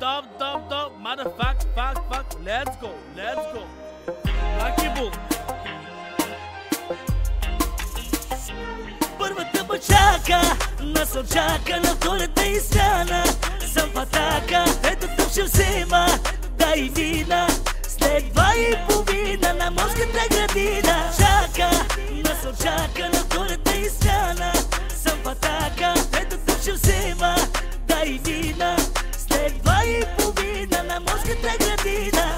dub, motherfuck, fuck, let's go. Lucky Book. Първата бачака насълчака на втората изхрана. Съм патака, ето тук ще взема, дай вина. След 2,5 на морската градина. Чака, насълчака на втората изхрана. Съм патака, ето тук ще взема, дай вина. След 2,5 на морската градина.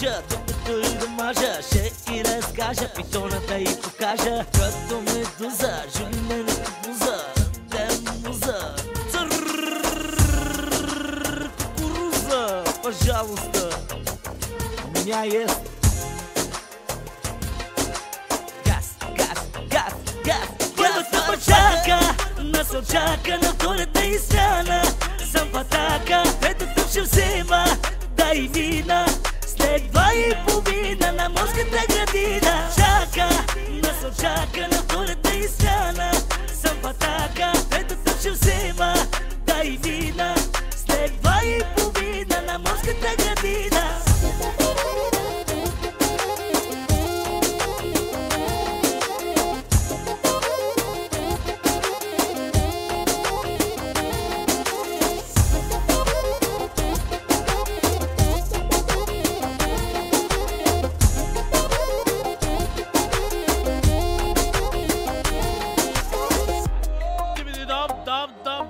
Докато и да мажа, ще и разкажа питоната и покажа. Като медуза, жули ме на кукуруза, муза. Кукуруза, пожалуйста, у меня есть газ. Първата бачака насълчака на втората изхрана. Съм патака, ето тук ще взема, дай вина. След 2,5 на морската градина. Чака, насълчака на втората изхрана. Съм патака, ето тук ще взема, дай вина. След 2,5 на морската градина.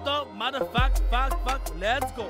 Dub, motherfuck, fuck, let's go.